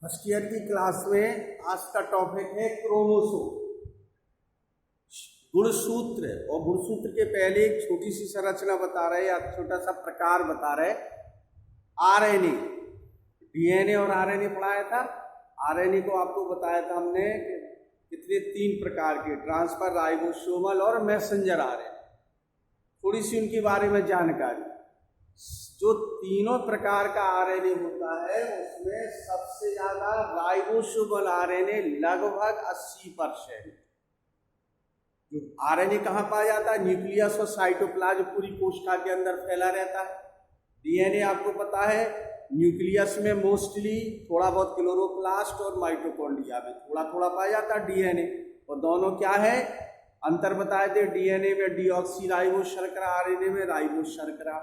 First year की class में आज का टॉपिक है क्रोमोसोम, गुणसूत्र। और गुणसूत्र के पहले एक छोटी सी संरचना बता रहे या छोटा सा प्रकार बता रहे। आरएनए, डीएनए और आरएनए पढ़ाया था। आरएनए को आपको बताया था हमने कितने 3 प्रकार के, ट्रांसफर, राइबोसोमल और मैसेंजर आरएनए। थोड़ी सी उनके बारे में जानकारी। जो तीनों प्रकार का आरएनए होता है उसमें सबसे ज्यादा राइबोसोमल आरएनए लगभग 80%। जो आरएनए कहाँ पाया जाता है? न्यूक्लियस और साइटोप्लाज्म, पूरी कोशिका के अंदर फैला रहता है। डीएनए आपको पता है न्यूक्लियस में मोस्टली, थोड़ा बहुत क्लोरोप्लास्ट और माइटोकॉन्ड्रिया में थोड़ा थोड़ा पाया जाता है डीएनए। और दोनों क्या है, अंतर बताए थे। डीएनए में डीऑक्सी राइबोस शर्करा, आरएनए में राइबोस शर्करा।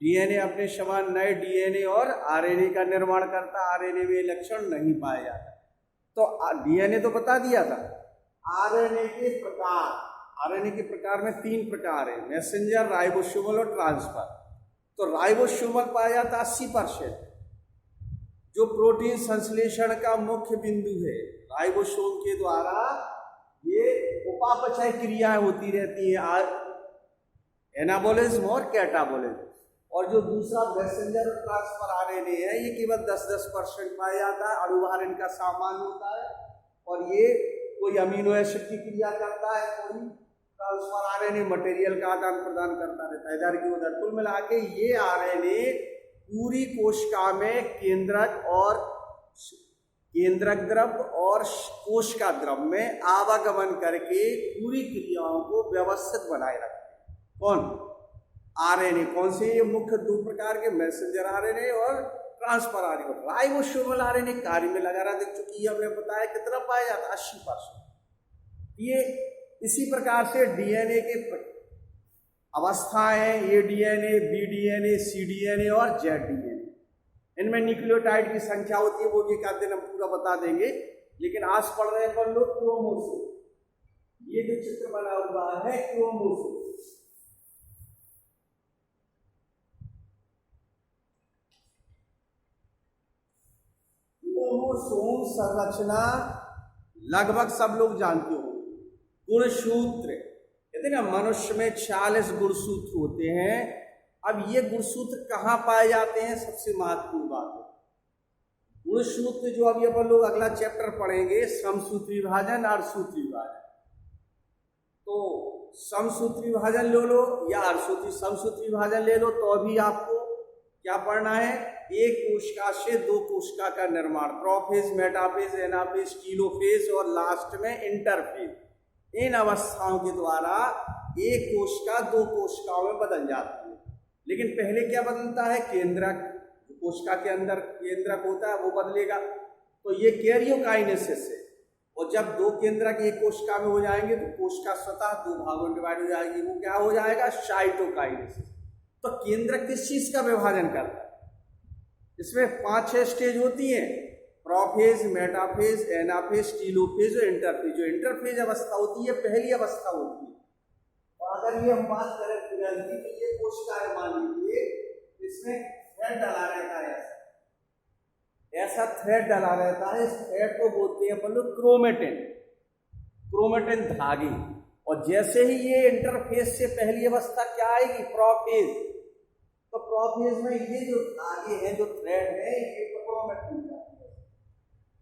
डीएनए अपने समान नए डीएनए और आरएनए का निर्माण करता, आरएनए में लक्षण नहीं पाया जाता। तो डीएनए तो बता दिया था। आरएनए के प्रकार, आरएनए के प्रकार में 3 प्रकार है, मैसेंजर, राइबोसोमल और ट्रांसफर। तो राइबोसोमल पाया जाता 80%, जो प्रोटीन संश्लेषण का मुख्य बिंदु है। राइबोसोम के द्वारा ये उपापचय क्रियाएं होती रहती है, एनाबोलिज्म और कैटाबोलिज्म। और जो दूसरा मैसेंजर और ट्रांसफर आरएनए है, ये केवल 10% पाया जाता है। अणुभार इनका सामान्य होता है और ये कोई अमीनो एसिड की क्रिया करता है, कोई ट्रांसफर आरएनए मटेरियल का आदान प्रदान करता रहता है, इधर की उधर। कुल मिला के ये आरएनए पूरी कोशिका में केंद्रक द्रव और कोशिका द्रव में आवागमन करके पूरी क्रियाओं को व्यवस्थित बनाए रखते हैं। कौन? आरएनए। कौन से? ये मुख्य 2 प्रकार के, मैसेंजर आरएनए और ट्रांसफर आरएनए। राइबोसोमल आरएनए कार्य में लगा रहा, देख चुकी है, हमने बताया कितना पाया जाता, 80%। ये इसी प्रकार से डीएनए के अवस्थाएं, ए डीएनए, बी डीएनए, सी डीएनए और जेड डीएनए। इनमें न्यूक्लियोटाइड की संख्या होती है, वो भी एक आध दिन हम पूरा बता देंगे। लेकिन आज पढ़ रहे हैं लोग क्रोमोसोम। ये जो चित्र बना हुआ है क्रोमोसोम, क्रोमोसोम संरचना लगभग सब लोग जानते हो। गुणसूत्र, कहते ना मनुष्य में 46 गुणसूत्र होते हैं। अब ये गुणसूत्र कहाँ पाए जाते हैं, सबसे महत्वपूर्ण बात है। गुणसूत्र जो अभी अपन लोग अगला चैप्टर पढ़ेंगे, समसूत्र विभाजन, अर्धसूत्री विभाजन। तो समसूत्री विभाजन ले लो या अर्धसूत्री, समसूत्री विभाजन ले लो तो अभी आपको क्या पढ़ना है? एक कोशिका से 2 कोशिका का निर्माण, प्रोफेज, मेटाफेज, एनाफेज, टीलोफेज और लास्ट में इंटरफेज। इन अवस्थाओं के द्वारा एक कोशिका 2 कोशिकाओं में बदल जाती है। लेकिन पहले क्या बदलता है? केंद्रक, कोशिका के अंदर केंद्रक होता है वो बदलेगा। तो ये कैरियोकाइनेसिस है। और जब 2 केंद्रक एक कोशिका में हो जाएंगे तो कोशिका स्वतः 2 भागों में डिवाइड हो जाएगी, वो क्या हो जाएगा? साइटोकाइनेसिस। तो केंद्रक किस चीज का विभाजन करता है? इसमें 5-6 स्टेज होती हैं, प्रोफेज, मेटाफेज, एनाफेज, टीलोफेज और इंटरफेज। जो इंटरफेज अवस्था होती है पहली अवस्था होती है। और अगर ये हम बात करें तो ये कोशिका है, मान लीजिए इसमें थ्रेड डला रहता है, ऐसा थ्रेड डला रहता है। इस थ्रेड को बोलते हैं अपन लोग क्रोमेटिन, क्रोमेटिन धागे। और जैसे ही ये इंटरफेज से पहली अवस्था क्या आएगी? प्रोफेज। तो प्रोफेज में ये जो धागे हैं, जो थ्रेड है, ये क्रोमेटिन है।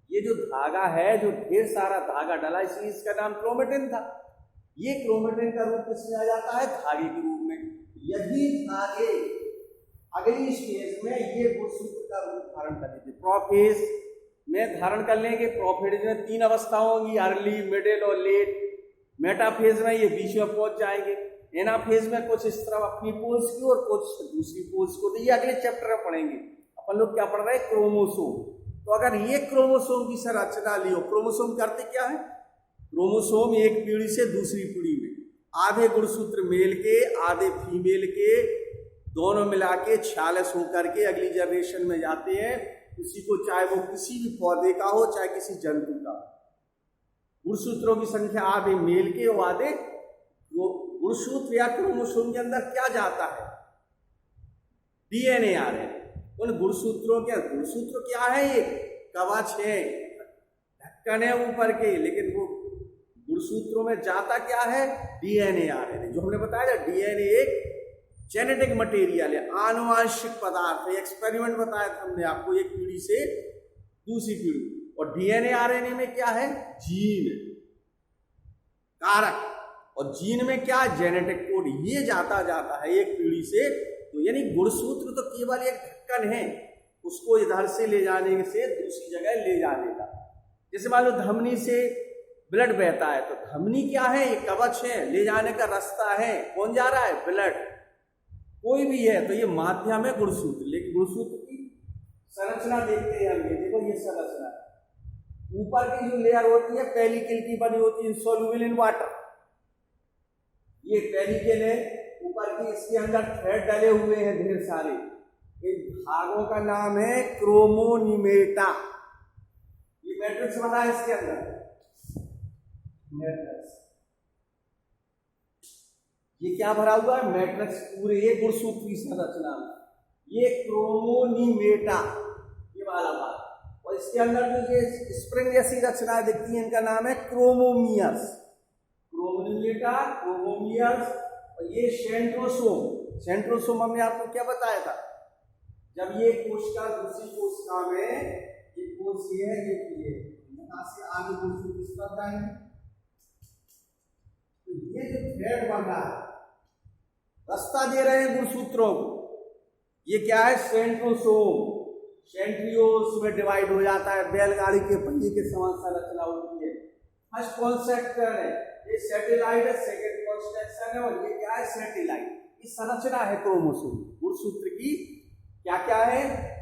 ये जो धागा है, जो ढेर सारा धागा डला, इसलिए इसका नाम क्रोमेटिन था। ये क्रोमेटिन का रूप किसमें आ जाता है? धागे के रूप में। यदि धागे अगली स्टेज में ये गुणसूत्र का रूप धारण कर लेते, प्रोफेज में धारण कर लेंगे। प्रोफेज में 3 अवस्था होंगी, अर्ली, मिडिल और लेट। मेटाफेज में ये बीच में पहुंच जाएंगे। एनाफेज में कुछ इस तरह अपनी पोल्स की और कुछ दूसरी पोल्स को। तो ये अगले चैप्टर में पढ़ेंगे। अपन लोग क्या पढ़ रहे हैं? क्रोमोसोम। तो अगर ये क्रोमोसोम की संरचना लियो, क्रोमोसोम करते क्या है? क्रोमोसोम एक पीढ़ी से दूसरी पीढ़ी में आधे गुणसूत्र मेल के, आधे फीमेल के, दोनों मिला के 46 होकर के अगली जनरेशन में जाते हैं। किसी को, चाहे वो किसी भी पौधे का हो, चाहे किसी जंतु का। गुणसूत्रों की संख्या आधे मेल के और आधे। गुणसूत्र या क्रोमोसोम के अंदर क्या जाता है? डीएनए आ रहे हैं। उन गुणसूत्रों के, गुणसूत्र क्या है? ये कवच है, ढक्कन है ऊपर के, लेकिन वो गुणसूत्रों में जाता क्या है? DNA RNA. जो हमने बताया था डीएनए एक जेनेटिक मटेरियल है, आनुवांशिक पदार्थ है। एक्सपेरिमेंट बताया था हमने आपको, एक पीढ़ी से दूसरी पीढ़ी। और डीएनए आरएनए में क्या है? जीन कारक। और जीन में क्या? Genetic code. ये जाता है एक पीढ़ी से। तो यानी गुणसूत्र तो केवल एक ढक्कन है, उसको इधर से ले जाने से दूसरी जगह ले जाने का। जैसे मान लो धमनी से ब्लड बहता है, तो धमनी क्या है? एक कवच है, ले जाने का रास्ता है। कौन जा रहा है? ब्लड। कोई भी है तो ये माध्यम है गुणसूत्र। लेकिन गुणसूत्र की संरचना देखते हैं हम, ये देखो ये संरचना। ऊपर की जो लेयर होती है पेलिकल की बनी होती है, इनसॉल्युबल इन वाटर। ये पेलिकल है ऊपर की, इसके अंदर थ्रेड डले हुए हैं ढेर सारे। इन भागों का नाम है क्रोमोनिमेटा। ये मैट्रिक्स बना है इसके अंदर, मैट्रिक्स। ये क्या भरा हुआ है? मैट्रिक्स पूरे। ये गुणसूत्र की संरचना, ये क्रोमोनिमेटा, ये वाला भाग। और इसके अंदर जो ये स्प्रिंग जैसी रचना दिखती है, इनका नाम है क्रोमोमियर्स। क्रोमोनिमेटा, क्रोमोमियर्स। और ये सेंट्रोसोम। सेंट्रोसोम हमने आपको क्या बताया था? जब ये कोशिका दूसरी कोशिका में, ये कोश ये है, ये यहां से आगे गुणसूत्र इस तरफ जाएंगे, तो ये जो थ्रेड बन रहा है, रास्ता दे रहे हैं गुणसूत्रों को, ये क्या है? सेंट्रोसोम। सेंट्रियोस में डिवाइड हो जाता है, बैलगाड़ी के पहिए के समान संरचना होती है। फर्स्ट कॉन्सेक्टर है, ये सैटेलाइट है, सेकंड कॉन्स्ट्रक्शन है, और ये क्या है? सैटेलाइट। ये संरचना है क्रोमोसोम। गुणसूत्र की क्या क्या है?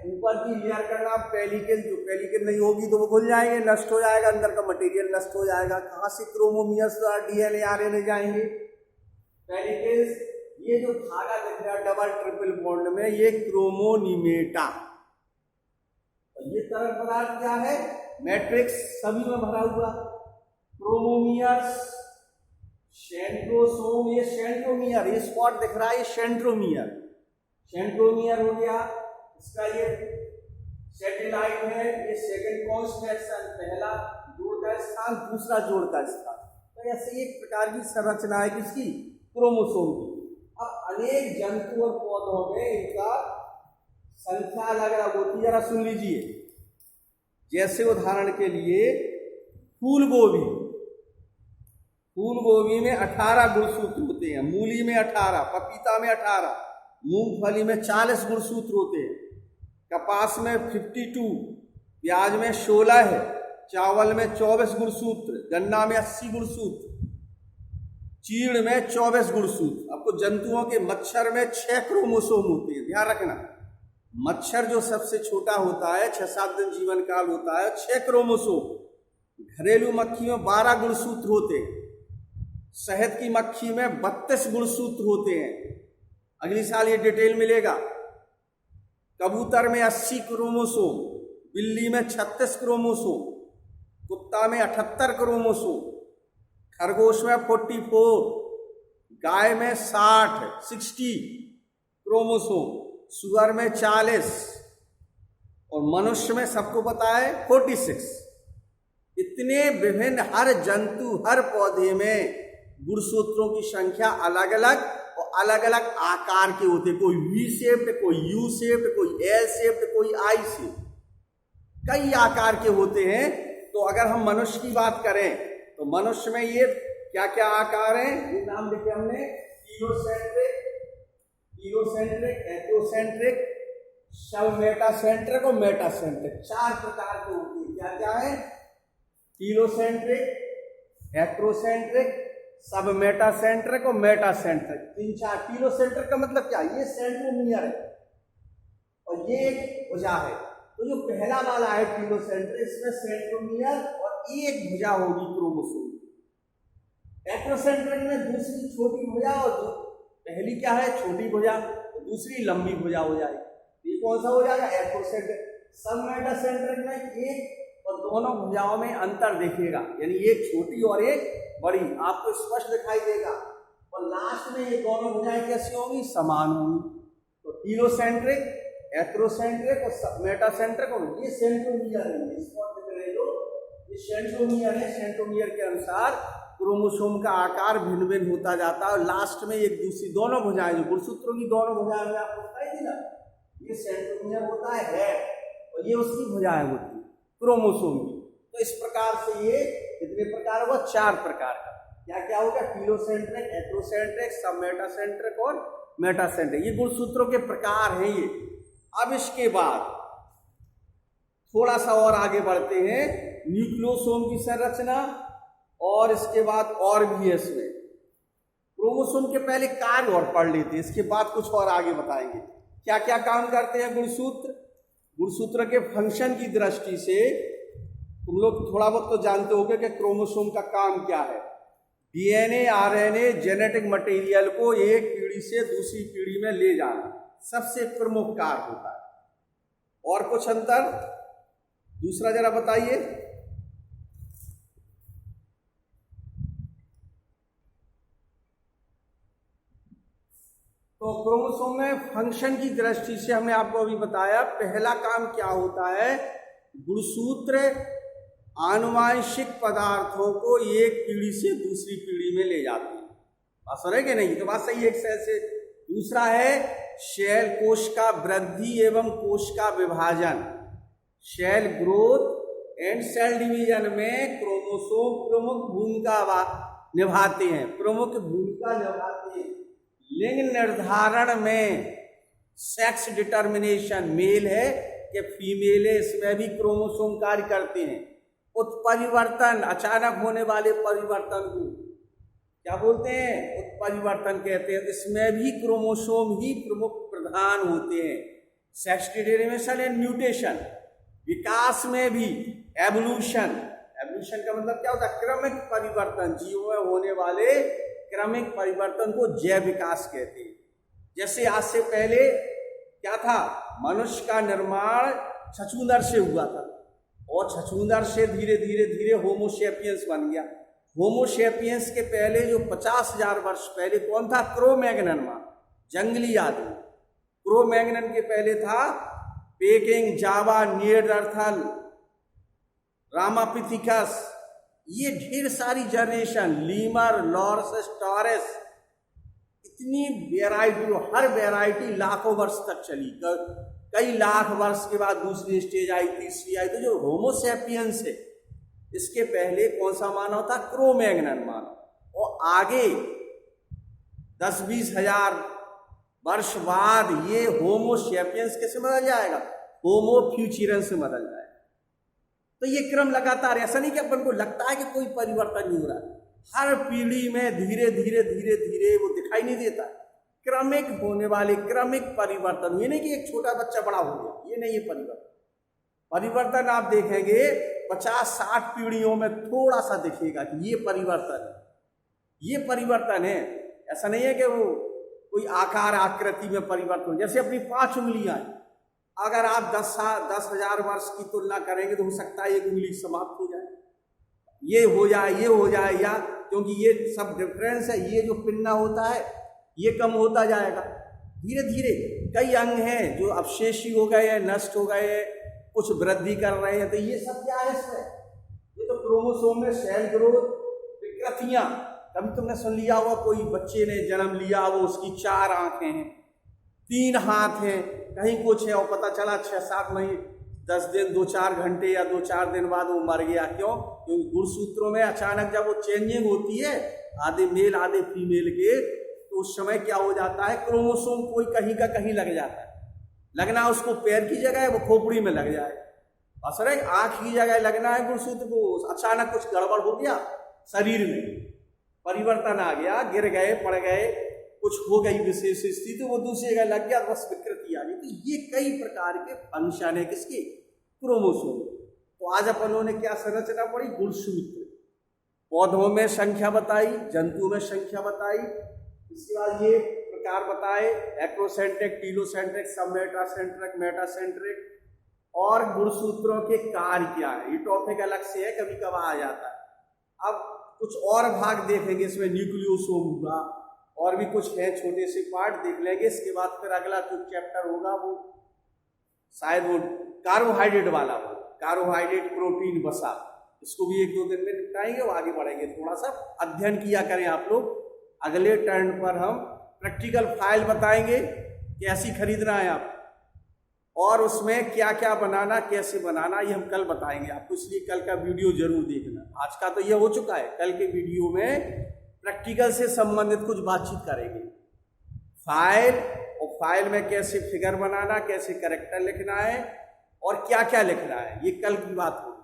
ऊपर की लेयर का नाम पेलिकल। जो पेलिकल नहीं होगी तो वो खुल जाएंगे, नष्ट हो जाएगा, अंदर का मटेरियल नष्ट हो जाएगा। कहां से? क्रोमोमियर्स द्वारा डीएनए आरएनए जाएंगे। पेलिकल्स, ये जो धागा दिख रहा है डबल ट्रिपल बॉन्ड में, ये क्रोमोनिमेटा। ये तरल पदार्थ क्या है? मैट्रिक्स, सभी में भरा हुआ। क्रोमोमियर्स, सेंट्रोसोम, ये सेंट्रोमियर, ये स्पॉट दिख रहा है, ये सेंट्रोमियर। सेंट्रोमियर हो गया इसका, ये सैटेलाइट है, ये सेकंड कॉन्स्ट्रक्शन, पहला जोड़ का स्थान, दूसरा जोड़ का स्थान। तो ऐसे एक प्रकार की संरचना है किसकी? क्रोमोसोम की। अब अनेक जंतु और पौधों में इनका संख्या अलग अलग होती है, जरा सुन लीजिए। जैसे उदाहरण के लिए फूल गोभी, फूल गोभी में 18 गुणसूत्र होते हैं, मूली में 18, पपीता में 18, मूंगफली में 40 गुणसूत्र होते हैं, कपास में 52, प्याज में 16 है, चावल में 24 गुणसूत्र, गन्ना में 80 गुणसूत्र, चीड़ में 24 गुणसूत्र। आपको जंतुओं के मच्छर में 6 क्रोमोसोम होते हैं, ध्यान रखना। मच्छर जो सबसे छोटा होता है, 6-7 दिन जीवन काल होता है, 6 क्रोमोसोम। घरेलू मक्खी में 12 गुणसूत्र होते हैं, शहद की मक्खी में 32 गुणसूत्र होते हैं। अगली साल ये डिटेल मिलेगा। कबूतर में 80 क्रोमोसोम, बिल्ली में 36 क्रोमोसोम, कुत्ता में 78 क्रोमोसोम, खरगोश में 44, गाय में 60 क्रोमोसोम, सुअर में 40, और मनुष्य में सबको पता है 46। इतने विभिन्न, हर जंतु, हर पौधे में गुणसूत्रों की संख्या अलग अलग और अलग अलग आकार के होते। कोई वी शेप्ड, कोई यू शेप्ड, कोई एल शेप्ड, कोई आई शेप्ड, कई आकार के होते हैं। तो अगर हम मनुष्य की बात करें तो मनुष्य में ये क्या क्या आकार हैं, ये नाम लिखे हमने। ईरोसेंट्रिक, एकोसेंट्रिक, सब मेटासेंट्रिक और मेटासेंट्रिक, 4 प्रकार के होते हैं। क्या क्या है? ईरोसेंट्रिक, एक्रोसेंट्रिक, सब मेटासेंट्रिक और मेटासेंट्रिक। 3-4। टीलोसेंट्रिक का मतलब क्या? ये सेंट्रोमियर है और ये एक भुजा है। तो जो पहला वाला है टीलोसेंट्रिक, इसमें सेंट्रोमियर और एक भुजा होगी क्रोमोसोम। एक्रोसेंट्रिक में दूसरी छोटी भुजा, और पहली क्या है? छोटी भुजा, तो दूसरी लंबी भुजा हो जाएगी। ये कौन सा हो जाएगा? एक्रोसेंट्रिक। सब मेटासेंट्रिक में एक और दोनों भुजाओं में अंतर देखिएगा, यानी एक छोटी और एक बड़ी, आपको स्पष्ट दिखाई देगा। और लास्ट में ये दोनों भुजाएं कैसी होंगी? समान होंगी। तो टीलोसेंट्रिक, एथ्रोसेंट्रिक और मेटासेंट्रिक, और ये सेंट्रोमियर है, स्पॉट दिख रहे हो, ये सेंट्रोमियर है। सेंट्रोमियर के अनुसार क्रोमोसोम का आकार भिन्न भिन्न होता जाता है और लास्ट में एक दूसरी दोनों भुजाएं, जो गुणसूत्रों की दोनों भुजाएं में आपको बताई थी ना, ये सेंट्रोमियर होता है और ये उसकी भुजाएं होती है क्रोमोसोम की। तो इस प्रकार से ये कितने प्रकार हुआ, 4 प्रकार का। क्या क्या होगा, टीलोसेंट्रिक, एथ्रोसेंट्रिक, सब मेटासेंट्रिक और मेटासेंट्रिक, ये गुणसूत्रों के प्रकार हैं ये। अब इसके बाद थोड़ा सा और आगे बढ़ते हैं, न्यूक्लियोसोम की संरचना, और इसके बाद और भी है इसमें क्रोमोसोम के पहले कार्य और पढ़ लेते हैं, इसके बाद कुछ और आगे बताएंगे क्या क्या काम करते हैं गुणसूत्र। गुणसूत्र के फंक्शन की दृष्टि से तुम लोग थोड़ा बहुत तो जानते होगे कि क्रोमोसोम का काम क्या है। डीएनए, आरएनए, जेनेटिक मटेरियल को एक पीढ़ी से दूसरी पीढ़ी में ले जाना सबसे प्रमुख कार्य होता है। और कुछ अंतर दूसरा जरा बताइए। तो क्रोमोसोम में फंक्शन की दृष्टि से हमने आपको अभी बताया, पहला काम क्या होता है, गुणसूत्र आनुवांशिक पदार्थों को एक पीढ़ी से दूसरी पीढ़ी में ले जाते हैं। बात सुन रहे कि नहीं, तो बात सही है एक से। दूसरा है सेल कोश का वृद्धि एवं कोश का विभाजन, cell growth and cell division में क्रोमोसोम प्रमुख भूमिका निभाते हैं, प्रमुख भूमिका निभाते हैं। लिंग निर्धारण में सेक्स डिटर्मिनेशन, मेल है कि फीमेल है, इसमें भी क्रोमोसोम कार्य करते हैं। उत्परिवर्तन, अचानक होने वाले परिवर्तन को क्या बोलते हैं, उत्परिवर्तन कहते हैं, इसमें भी क्रोमोसोम ही प्रमुख प्रधान होते हैं। सेक्स डिटर्मिनेशन एंड म्यूटेशन, विकास में भी एवोल्यूशन, एवोल्यूशन का मतलब क्या होता है, क्रमिक परिवर्तन, जीवों में होने वाले क्रमिक परिवर्तन को जैव विकास कहते हैं। जैसे आज से पहले क्या था, मनुष्य का निर्माण छछूंदर से हुआ था और छछूंदर से धीरे धीरे धीरे होमोसेपियंस बन गया। होमोसेपियंस के पहले जो 50,000 वर्ष पहले कौन था, क्रो-मैग्नन, जंगली आदमी। क्रो-मैग्नन के पहले था पेकिंग, जावा, निएंडरथल, रामापिथिकस, ये ढेर सारी जनरेशन, लीमर, लॉरस, टॉरस, इतनी वेराइटी, हर वेराइटी लाखों वर्ष तक चली। कई लाख वर्ष के बाद दूसरी स्टेज आई, तीसरी आई। तो जो होमोसेपियंस है, इसके पहले कौन सा मानव था, क्रो-मैग्नन मानव, और आगे 10-20 हजार वर्ष बाद ये होमोसेपियंस कैसे बदल जाएगा, होमो फ्यूचरन्स से बदल जाएगा। तो ये क्रम लगातार, ऐसा नहीं कि अपन को लगता है कि कोई परिवर्तन नहीं हो रहा है, हर पीढ़ी में धीरे धीरे धीरे धीरे वो दिखाई नहीं देता, क्रमिक होने वाले क्रमिक परिवर्तन। ये नहीं कि एक छोटा बच्चा बड़ा हो गया, ये नहीं है परिवर्तन। परिवर्तन आप देखेंगे 50-60 पीढ़ियों में थोड़ा सा दिखेगा कि ये परिवर्तन है, ये परिवर्तन है। ऐसा नहीं है कि वो कोई आकार आकृति में परिवर्तन, जैसे अपनी 5 उंगलियां, अगर आप 10,000 वर्ष की तुलना करेंगे तो हो सकता है एक उंगली समाप्त हो जाए, ये हो जाए, ये हो जाए, या क्योंकि ये सब डिफरेंस है, ये जो पिन्ना होता है ये कम होता जाएगा धीरे धीरे। कई अंग हैं जो अवशेषी हो गए हैं, नष्ट हो गए हैं, कुछ वृद्धि कर रहे हैं। तो ये सब क्या है इसमें, ये तो क्रोमोसोम में सेल ग्रोथ, विकृतियां। कभी तुमने सुन लिया होगा कोई बच्चे ने जन्म लिया, वो उसकी 4 आंखें हैं, 3 हाथ हैं, कहीं कुछ है, और पता चला 6-7 महीने 10 दिन 2-4 घंटे या 2-4 दिन बाद वो मर गया। क्यों? क्योंकि गुणसूत्रों में अचानक जब वो चेंजिंग होती है, आधे मेल आधे फीमेल के, तो उस समय क्या हो जाता है, क्रोमोसोम कोई कहीं का कहीं लग जाता है। लगना उसको पैर की जगह है, वो खोपड़ी में लग जाए, असर है आंख की जगह लगना है गुणसूत्र को, अचानक कुछ गड़बड़ हो गया, शरीर में परिवर्तन आ गया, गिर गए, पड़ गए, कुछ हो गई विशेष स्थिति, वो दूसरी जगह लग गया, बस विकृति आ गई। तो ये कई प्रकार के फंक्शन है किसके, क्रोमोसोम। तो आज अपनों ने क्या संरचना पढ़ी, गुणसूत्र। पौधों में संख्या बताई, जंतु में संख्या बताई, इसके बाद ये प्रकार बताए, एक्रोसेंट्रिक, टीलोसेंट्रिक, सब मेटासेंट्रिक, मेटासेंट्रिक, और गुणसूत्रों के कार्य क्या है। ये टॉपिक अलग से है, कभी कभार आ जाता है। अब कुछ और भाग देखेंगे, इसमें न्यूक्लियोसोम हुआ, और भी कुछ है छोटे से पार्ट देख लेंगे। इसके बाद फिर अगला जो चैप्टर होगा वो शायद वो कार्बोहाइड्रेट वाला हो, कार्बोहाइड्रेट, प्रोटीन, वसा, इसको भी 1-2 दिन में निपटाएंगे और आगे बढ़ेंगे। थोड़ा सा अध्ययन किया करें आप लोग। अगले टर्न पर हम प्रैक्टिकल फाइल बताएंगे कैसी खरीदना है आप, और उसमें क्या क्या बनाना, कैसे बनाना, ये हम कल बताएंगे आपको, इसलिए कल का वीडियो जरूर देखना। आज का तो ये हो चुका है, कल के वीडियो में प्रैक्टिकल से संबंधित कुछ बातचीत करेंगे। फाइल, और फाइल में कैसे फिगर बनाना, कैसे कैरेक्टर लिखना है और क्या क्या लिखना है, ये कल की बात होगी।